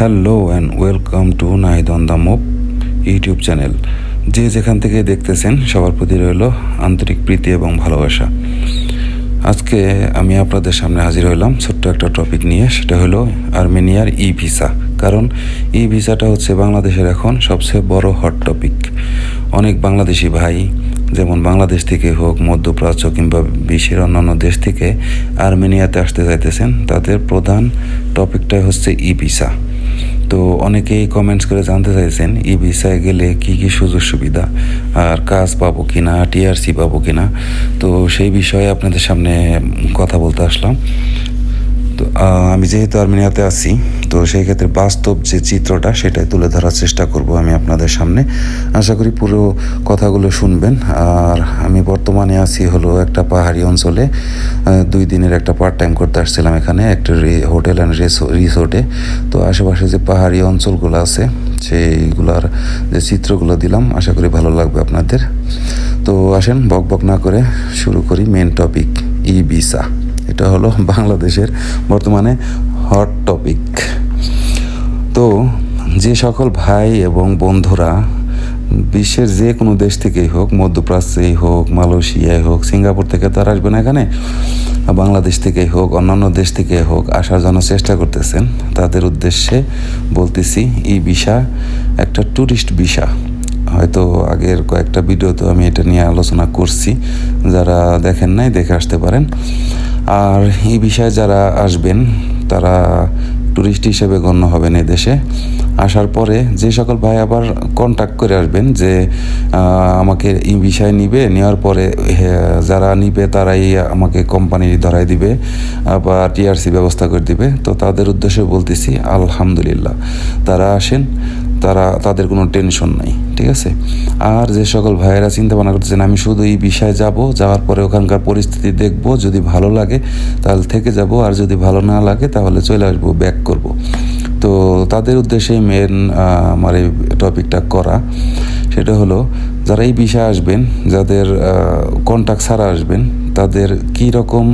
Hello and welcome to Nahid on the move YouTube channel. যে যেখান থেকে দেখতেছেন সবার প্রতি রইল আন্তরিক প্রীতি এবং ভালোবাসা। আজকে আমি আপনাদের সামনে হাজির হইলাম ছোট্ট একটা টপিক নিয়ে, সেটা হলো আর্মেনিয়ার ই ভিসা। কারণ ই ভিসাটা হচ্ছে বাংলাদেশের এখন সবচেয়ে বড় হট টপিক। অনেক বাংলাদেশি ভাই, যেমন বাংলাদেশ থেকে হোক, মধ্যপ্রাচ্য কিংবা বিশ্বের অন্যান্য দেশ থেকে আর্মেনিয়াতে আসতে চাইতেছেন, তাদের প্রধান টপিকটাই হচ্ছে ই ভিসা। তো অনেকেই কমেন্টস করে জানতে চাইছেন ই ভিসায় গেলে কী কী সুযোগ সুবিধা, আর কাজ পাবো কি না, টিআরসি পাবো কি না। তো সেই বিষয়ে আপনাদের সামনে কথা বলতে আসলাম। তো আমি যেহেতু আর্মেনিয়াতে আছি, তো সেই ক্ষেত্রে বাস্তব যে চিত্রটা সেটাই তুলে ধরার চেষ্টা করব আমি আপনাদের সামনে। আশা করি পুরো কথাগুলো শুনবেন। আর আমি বর্তমানে আছি হলো একটা পাহাড়ি অঞ্চলে। 2 দিনের একটা পার্ট টাইম করতে আসছিলাম এখানে একটা হোটেল অ্যান্ড রিসোর্টে। তো আশেপাশে যে পাহাড়ি অঞ্চলগুলো আছে সেইগুলোর যে চিত্রগুলো দিলাম, আশা করি ভালো লাগবে আপনাদের। তো আসেন বক বক না করে শুরু করি মেন টপিক, ই ভিসা। এটা হলো বাংলাদেশের বর্তমানে হট টপিক। তো যে সকল ভাই এবং বন্ধুরা বিশ্বের যে কোনো দেশ থেকেই হোক, মধ্যপ্রাচ্যেই হোক, মালয়েশিয়ায় হোক, সিঙ্গাপুর থেকে তারা আসবে না এখানে, বাংলাদেশ থেকেই হোক, অন্যান্য দেশ থেকে হোক আসার জন্য চেষ্টা করতেছেন, তাদের উদ্দেশ্যে বলতেছি এই ভিসা একটা ট্যুরিস্ট ভিসা। হয়তো আগের কয়েকটা ভিডিওতে আমি এটা নিয়ে আলোচনা করছি, যারা দেখেন নাই দেখে আসতে পারেন। আর এই বিষয়ে যারা আসবেন তারা ট্যুরিস্ট হিসেবে গণ্য হবেন এই দেশে। আসার পরে যে সকল ভাই আবার কন্ট্যাক্ট করে আসবেন যে আমাকে এই বিষয় নিবে, নেওয়ার পরে যারা নিবে তারাই আমাকে কোম্পানি ধরাই দিবে, আবার টিআরসি ব্যবস্থা করে দিবে। তো তাদের উদ্দেশ্যে বলতেছি আলহামদুলিল্লাহ, তারা আসেন, তাদের কোনো টেনশন নাই, ঠিক আছে। আর যে সকল ভাইয়েরা চিন্তা ভাবনা করতেছেন আমি শুধু এই বিষয়ে যাওয়ার পরে ওখানকার পরিস্থিতি দেখব, যদি ভালো লাগে তাহলে থেকে যাব, আর যদি ভালো না লাগে তাহলে চলে আসবো, ব্যাক করব। তো তাদের উদ্দেশ্যে মেন আমার এই টপিকটা করা। সেটা হলো যারা এই বিষয়ে আসবেন, যাদের কন্ট্যাক্ট ছাড়া আসবেন, তাদের কী রকম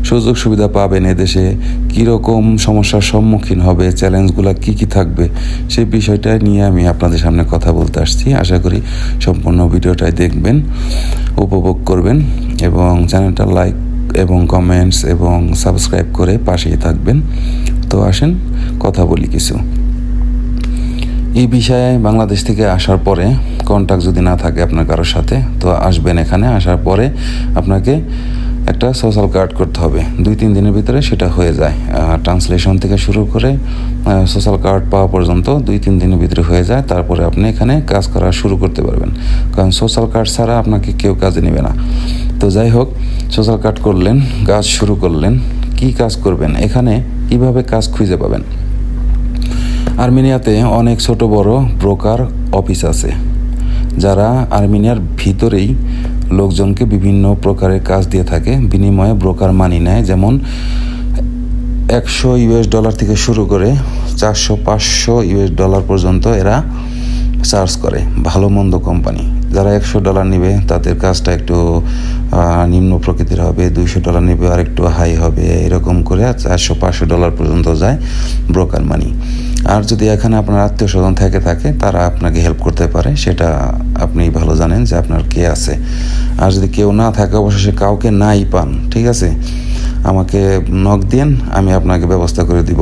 সুযোগ সুবিধা পাবেন এদেশে, কী রকম সমস্যার সম্মুখীন হবে, চ্যালেঞ্জগুলো কী কী থাকবে, সেই বিষয়টা নিয়ে আমি আপনাদের সামনে কথা বলতে আসছি। আশা করি সম্পূর্ণ ভিডিওটাই দেখবেন, উপভোগ করবেন এবং চ্যানেলটা লাইক এবং কমেন্টস এবং সাবস্ক্রাইব করে পাশেই থাকবেন। তো আসেন কথা বলি কিছু। এই বিষয়ে বাংলাদেশ থেকে আসার পরে কন্ট্যাক্ট যদি না থাকে আপনার কারোর সাথে, তো আসবেন এখানে। আসার পরে আপনাকে একটা সোশ্যাল কার্ড করতে হবে, 2-3 দিনের ভিতরে সেটা হয়ে যায়। ট্রান্সলেশন থেকে শুরু করে সোশ্যাল কার্ড পাওয়া পর্যন্ত 2-3 দিনের ভিতরে হয়ে যায়। তারপরে আপনি এখানে কাজ করা শুরু করতে পারবেন, কারণ সোশ্যাল কার্ড ছাড়া আপনাকে কেউ কাজে নেবে না। তো যাই হোক, সোশ্যাল কার্ড করলেন, কাজ শুরু করলেন। কি কাজ করবেন, এখানে কিভাবে কাজ খুঁজে পাবেন? আর্মেনিয়াতে অনেক ছোট বড় ব্রোকার অফিস আছে, যারা আর্মেনিয়ার ভিতরেই লোকজনকে বিভিন্ন প্রকারের কাজ দিয়ে থাকে, বিনিময়ে ব্রোকার মানি নেয়। যেমন $100 থেকে শুরু করে $400-500 পর্যন্ত এরা চার্জ করে। ভালো মন্দ কোম্পানি যারা $100 নেবে তাদের কাজটা একটু নিম্ন প্রকৃতির হবে, $200 নেবে আর একটু হাই হবে, এরকম করে $400-500 পর্যন্ত যায় ব্রোকার মানি। আর যদি এখানে আপনার আত্মীয় স্বজন থেকে থাকে, তারা আপনাকে হেল্প করতে পারে, সেটা আপনি ভালো জানেন যে আপনার কে আছে। আর যদি কেউ না থাকে, অবশেষে কাউকে নাই পান, ঠিক আছে, আমাকে নক দিন, আমি আপনাকে ব্যবস্থা করে দিব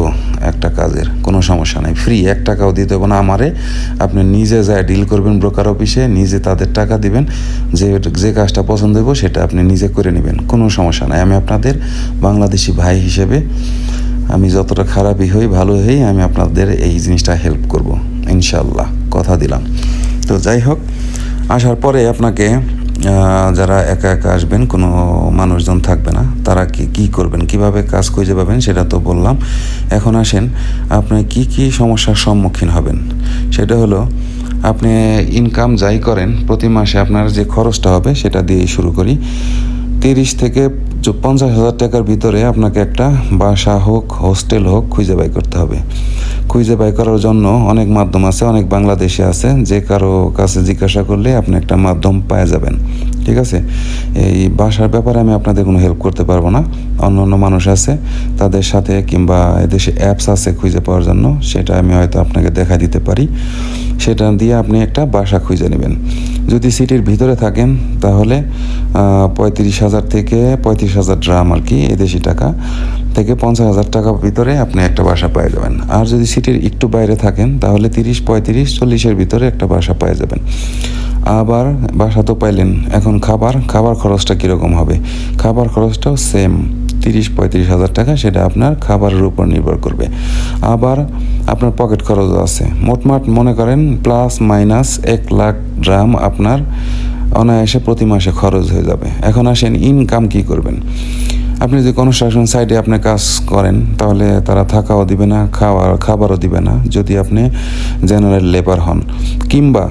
একটা কাজের, কোনো সমস্যা নেই। ফ্রি, 1 টাকাও দিতে হবে না আমারে। আপনি নিজে যায় ডিল করবেন ব্রোকার অফিসে, নিজে তাদের টাকা দিবেন, যে কাজটা পছন্দ হইব সেটা আপনি নিজে করে নেবেন, কোনো সমস্যা নাই। আমি আপনাদের বাংলাদেশি ভাই হিসেবে আমি যতটা খারাপই হই ভালোই হই, আমি আপনাদের এই জিনিসটা হেল্প করব ইনশাল্লাহ, কথা দিলাম। তো যাই হোক, আসার পরে আপনাকে যারা একা একা আসবেন, কোনো মানুষজন থাকবে না, তারা কি করবেন, কিভাবে কাজ খুঁজে পাবেন সেটা তো বললাম। এখন আসেন আপনি কি সমস্যার সম্মুখীন হবেন। সেটা হলো আপনি ইনকাম যাই করেন, প্রতি মাসে আপনার যে খরচটা হবে সেটা দিয়ে শুরু করি। 30 থেকে 50,000 টাকার ভিতরে আপনাকে একটা বাসা হোক হোস্টেল হোক খুঁজে বাই করতে হবে। খুঁজে বাই করার জন্য অনেক মাধ্যম আছে, অনেক বাংলাদেশি আছে, যে কারো কাছে জিজ্ঞাসা করলে আপনি একটা মাধ্যম পেয়ে যাবেন। ঠিক আছে, এই বাসার ব্যাপারে আমি আপনাদের কোনো হেল্প করতে পারবো না, অন্য অন্য মানুষ আছে তাদের সাথে, কিংবা এদেশে অ্যাপস আছে খুঁজে পাওয়ার জন্য, সেটা আমি হয়তো আপনাকে দেখা দিতে পারি। সেটা দিয়ে আপনি একটা বাসা খুঁজে নেবেন। যদি সিটির ভিতরে থাকেন তাহলে 35,000 থেকে 35,000 ড্রাম আর কি, এদেশি টাকা থেকে 50,000 টাকার ভিতরে আপনি একটা বাসা পেয়ে যাবেন। আর যদি সিটির একটু বাইরে থাকেন তাহলে 30, 35, 40-এর ভিতরে একটা বাসা পেয়ে যাবেন। আবার বাসা তো পাইলেন, এখন খাবার খরচটা কীরকম হবে? খাবার খরচটাও সেম 30-35,000 টাকা, সেটা আপনার খাবারের উপর নির্ভর করবে। আবার আপনার পকেট খরচও আছে, মোটমাট মনে করেন প্লাস মাইনাস 1 লাখ ড্রাম আপনার অনায়াসে প্রতি মাসে খরচ হয়ে যাবে। এখন আসেন ইনকাম কি করবেন। আপনি যদি কনস্ট্রাকশন সাইটে আপনি কাজ করেন তাহলে তারা থাকাও দিবে না, খাবারও দিবে না যদি আপনি জেনারেল লেবার হন, কিংবা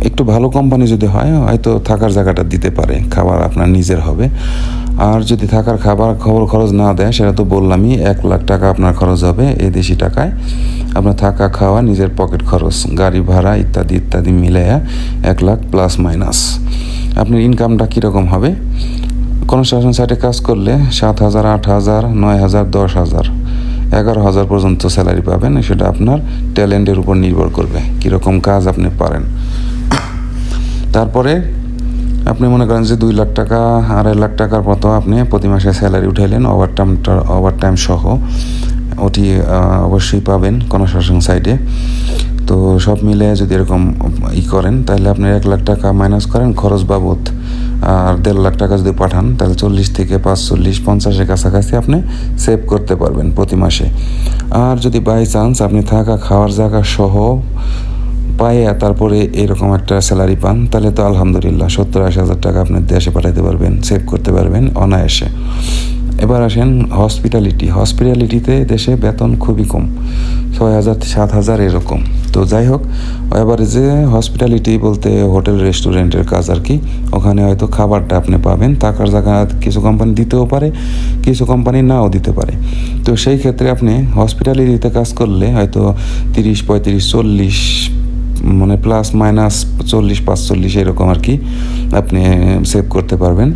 একটু ভালো কোম্পানি যদি হয় হয়তো থাকার জায়গাটা দিতে পারে, খাবার আপনার নিজের হবে। আর যদি থাকার খরচ না দেয়, সেটা তো বললামই, 1 লাখ টাকা আপনার খরচ হবে এই দেশি টাকায়। আপনার থাকা খাওয়া নিজের পকেট খরচ, গাড়ি ভাড়া ইত্যাদি ইত্যাদি মিলাইয়া 1 লাখ প্লাস মাইনাস। আপনার ইনকামটা কীরকম হবে? কনস্ট্রাকশন সাইটে কাজ করলে 7,000, 8,000, 9,000, 10,000, 11,000 পর্যন্ত স্যালারি পাবেন। সেটা আপনার ট্যালেন্টের উপর নির্ভর করবে, কীরকম কাজ আপনি পারেন। তারপরে আপনি মনে করেন যে 2 লাখ টাকা, 2.5 লাখ টাকার মতো আপনি প্রতি মাসে স্যালারি উঠাইলেন, ওভারটাইম সহ, ওটি অবশ্যই পাবেন কনস্ট্রাকশন সাইটে। তো সব মিলে যদি এরকম করেন তাহলে আপনি 1 লাখ টাকা মাইনাস করেন খরচ বাবদ, আর 1.5 লাখ টাকা যদি পাঠান তাহলে 40 থেকে 45, 50-এর কাছাকাছি আপনি সেভ করতে পারবেন প্রতি মাসে। আর যদি বাই চান্স আপনি থাকা খাওয়ার জায়গা সহ পায়ে তারপরে এরকম একটা স্যালারি পান, তাহলে তো আলহামদুলিল্লাহ 70-80 হাজার টাকা আপনি দেশে পাঠাতে পারবেন, সেভ করতে পারবেন অনায়াসে। এবার আসেন হসপিটালিটিতে দেশে বেতন খুবই কম, 6,000, 7,000 এরকম। তো যাই হোক, এভারেজে হসপিটালিটি বলতে হোটেল রেস্টুরেন্টের কাজ আর কি। ওখানে হয়তো খাবারটা আপনি পাবেন, থাকার জায়গা কিছু কোম্পানি দিতেও পারে, কিছু কোম্পানি নাও দিতে পারে। তো সেই ক্ষেত্রে আপনি হসপিটালিটিতে কাজ করলে হয়তো 30, 35, 40, মানে প্লাস মাইনাস 40-45 এরকম আর কি আপনি সেভ করতে পারবেন।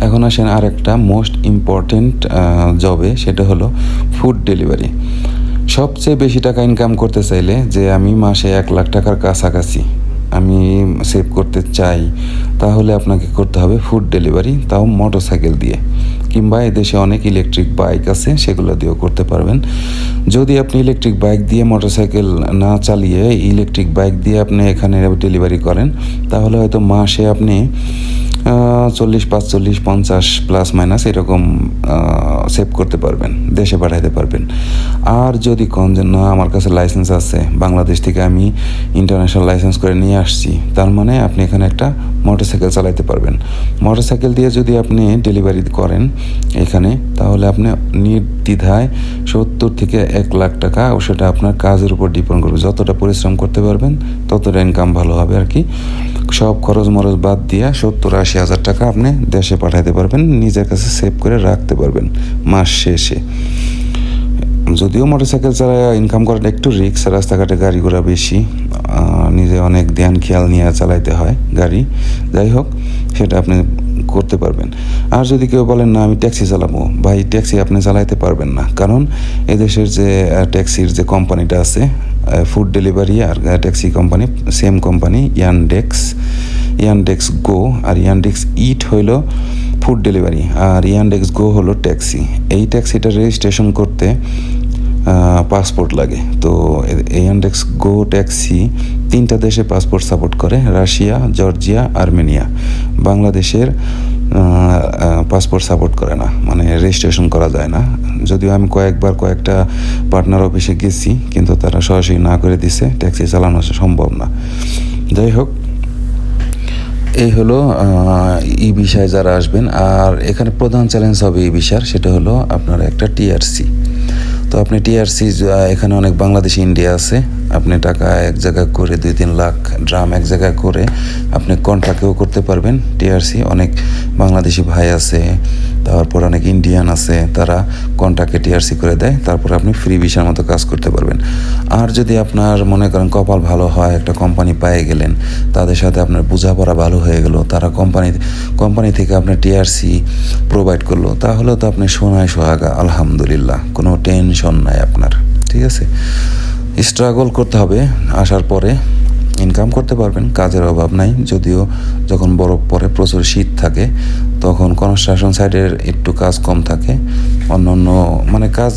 এখন আসেন আরেকটা মোস্ট ইম্পর্টেন্ট জবে, সেটা হলো ফুড ডেলিভারি। সবচেয়ে বেশি টাকা ইনকাম করতে চাইলে, যে আমি মাসে 1 লাখ টাকার কাছাকাছি আমি সেভ করতে চাই, তাহলে আপনাকে করতে হবে ফুড ডেলিভারি, তাও মোটরসাইকেল দিয়ে, কিংবা এদেশে অনেক ইলেকট্রিক বাইক আছে, সেগুলো দিয়েও করতে পারবেন। যদি আপনি ইলেকট্রিক বাইক দিয়ে মোটরসাইকেল না চালিয়ে ইলেকট্রিক বাইক দিয়ে আপনি এখানে ডেলিভারি করেন, তাহলে হয়তো মাসে আপনি 40, 45, 50 প্লাস মাইনাস এরকম সেভ করতে পারবেন, দেশে পাঠাইতে পারবেন। আর যদি কোন যে না আমার কাছে লাইসেন্স আছে, বাংলাদেশ থেকে আমি ইন্টারন্যাশনাল লাইসেন্স করে নিয়ে আসছি, তার মানে আপনি এখানে একটা মোটরসাইকেল চালাইতে পারবেন। মোটরসাইকেল দিয়ে যদি আপনি ডেলিভারি করেন এখানে, তাহলে আপনি নির্দ্বিধায় 70 থেকে 1 লাখ টাকা, ও সেটা আপনার কাজের উপর ডিপেন্ড করবে। যতটা পরিশ্রম করতে পারবেন ততটা ইনকাম ভালো হবে আর কি। সব খরচ বাদ দিয়ে 70-80 হাজার টাকা আপনি দেশে পাঠাইতে পারবেন, নিজের কাছে সেভ করে রাখতে পারবেন মাস শেষে। যদিও মোটরসাইকেল চালায় ইনকাম করাটা একটু রিস্ক, রাস্তাঘাটে গাড়ি ঘোড়া বেশি, নিজে অনেক ধ্যান খেয়াল নিয়ে চালাইতে হয় গাড়ি। যাই হোক, সেটা আপনি করতে পারবেন। আর যদি কেউ বলেন না আমি ট্যাক্সি চালাবো, ভাই ট্যাক্সি আপনি চালাইতে পারবেন না, কারণ এদেশের যে ট্যাক্সির যে কোম্পানিটা আছে, ফুড ডেলিভারি আর taxi company same company, Yandex Go আর ইয়ানডেক্স ইট হইল ফুড ডেলিভারি, আর ইয়ানডেক্স গো হলো ট্যাক্সি। এই ট্যাক্সিটা রেজিস্ট্রেশন করতে পাসপোর্ট লাগে। তো ইয়ানডেক্স গো ট্যাক্সি 3টা দেশে পাসপোর্ট সাপোর্ট করে, রাশিয়া, জর্জিয়া, আর্মেনিয়া। বাংলাদেশের পাসপোর্ট সাপোর্ট করে না, মানে রেজিস্ট্রেশন করা যায় না। যদিও আমি কয়েকটা পার্টনার অফিসে গেছি, কিন্তু তারা সরাসরি না করে দিছে, ট্যাক্সি চালানো সম্ভব না। যাই হোক, এই হলো ই ভিসায় যারা আসবেন। আর এখানে প্রধান চ্যালেঞ্জ হবে ই ভিসার, সেটা হলো আপনার একটা টিআরসি। তো আপনি টিআরসি এখানে অনেক বাংলাদেশি ইন্ডিয়া আছে, আপনি টাকা এক জায়গায় করে 2-3 লাখ ড্রাম এক জায়গায় করে আপনি কন্ট্রাক্টেও করতে পারবেন। টিআরসি অনেক বাংলাদেশি ভাই আছে, তারপর অনেক ইন্ডিয়ান আছে, তারা কন্ট্রাক্টে টিআরসি করে দেয়, তারপর আপনি ফ্রি ভিসার মতো কাজ করতে পারবেন। আর যদি আপনার মনে করেন কপাল ভালো হয়, একটা কোম্পানি পেয়ে গেলেন, তাদের সাথে আপনার বোঝাপড়া ভালো হয়ে গেল, তারা কোম্পানি থেকে আপনার টিআরসি প্রোভাইড করলো, তাহলেও তো আপনি সোনায় সোহাগা, আলহামদুলিল্লাহ, কোনো টেনশন নাই আপনার। ঠিক আছে, স্ট্রাগল করতে হবে, আসার পরে ইনকাম করতে পারবেন, কাজের অভাব নাই। যদিও যখন বরফ পড়ে, প্রচুর শীত থাকে, তখন কনস্ট্রাকশন সাইডের একটু কাজ কম থাকে, অন্য মানে কাজ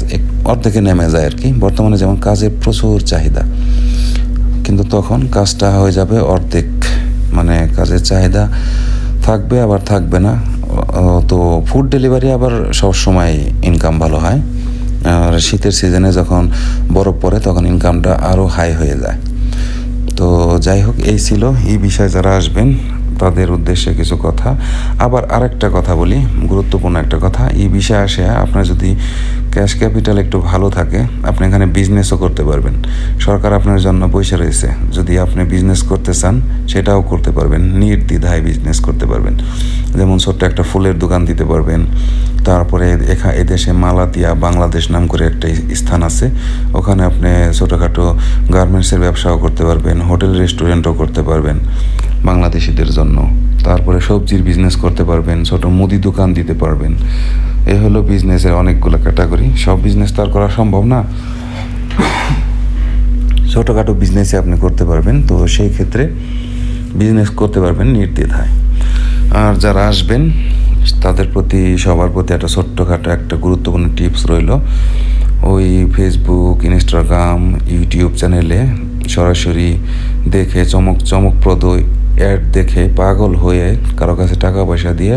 অর্ধেকে নেমে যায় আর কি। বর্তমানে যেমন কাজের প্রচুর চাহিদা, কিন্তু তখন কাজটা হয়ে যাবে অর্ধেক, মানে কাজের চাহিদা থাকবে আবার থাকবে না। তো ফুড ডেলিভারি আবার সব সময় ইনকাম ভালো হয়, আর শীতের সিজনে যখন বরফ পড়ে তখন ইনকামটা আরও হাই হয়ে যায়। তো যাই হোক, এই ছিল এই বিষয়ে যারা আসবেন তাদের উদ্দেশ্যে কিছু কথা। আবার আরেকটা কথা বলি, গুরুত্বপূর্ণ একটা কথা, এই বিষয়ে আসে আপনার যদি ক্যাশ ক্যাপিটাল একটু ভালো থাকে, আপনি এখানে বিজনেসও করতে পারবেন। সরকার আপনার জন্য বসে রয়েছে, যদি আপনি বিজনেস করতে চান সেটাও করতে পারবেন, নির্দ্বিধায় বিজনেস করতে পারবেন। যেমন ছোট্ট একটা ফুলের দোকান দিতে পারবেন, তারপরে এদেশে মালাতিয়া বাংলাদেশ নাম করে একটা স্থান আছে, ওখানে আপনি ছোটোখাটো গার্মেন্টসের ব্যবসাও করতে পারবেন, হোটেল রেস্টুরেন্টও করতে পারবেন বাংলাদেশিদের জন্য। তারপরে সবজির বিজনেস করতে পারবেন, ছোট মুদি দোকান দিতে পারবেন। এ হলো বিজনেসের অনেকগুলো ক্যাটাগরি। সব বিজনেস তো আর করা সম্ভব না, ছোটোখাটো বিজনেসে আপনি করতে পারবেন। তো সেই ক্ষেত্রে বিজনেস করতে পারবেন নির্দ্বিধায়। আর যারা আসবেন তাদের প্রতি, সবার প্রতি একটা ছোট্টখাটো একটা গুরুত্বপূর্ণ টিপস রইল, ওই ফেসবুক, ইনস্টাগ্রাম, ইউটিউব চ্যানেলে সরাসরি দেখে চমকপ্রদ অ্যাড দেখে পাগল হয়ে কারো কাছে টাকা পয়সা দিয়ে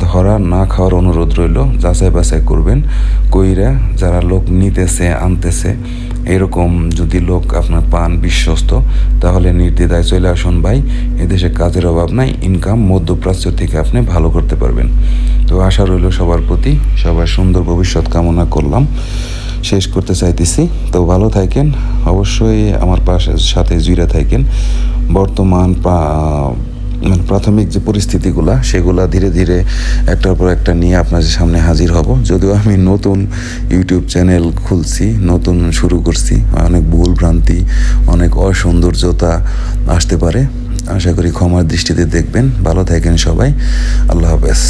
ধরা না খাওয়ার অনুরোধ রইল। যাচাই বাছাই করবেন কইরা, যারা লোক নিতেছে আনতেছে, এরকম যদি লোক আপনার পান বিশ্বস্ত, তাহলে নির্দ্বিধায় চলে আসুন ভাই, এদেশে কাজের অভাব নাই, ইনকাম মধ্যপ্রাচ্য থেকে আপনি ভালো করতে পারবেন। তো আশা রইল সবার প্রতি, সবার সুন্দর ভবিষ্যৎ কামনা করলাম, শেষ করতে চাইতেছি। তো ভালো থাকেন, অবশ্যই আমার সাথে জুড়ে থাকেন। বর্তমান মানে প্রাথমিক যে পরিস্থিতিগুলা, সেগুলা ধীরে ধীরে একটার পর একটা নিয়ে আপনাদের সামনে হাজির হব। যদিও আমি নতুন ইউটিউব চ্যানেল খুলছি, নতুন শুরু করছি, অনেক ভুল ভ্রান্তি, অনেক অসৌন্দর্যতা আসতে পারে, আশা করি ক্ষমার দৃষ্টিতে দেখবেন। ভালো থাকেন সবাই, আল্লাহ হাফেজ।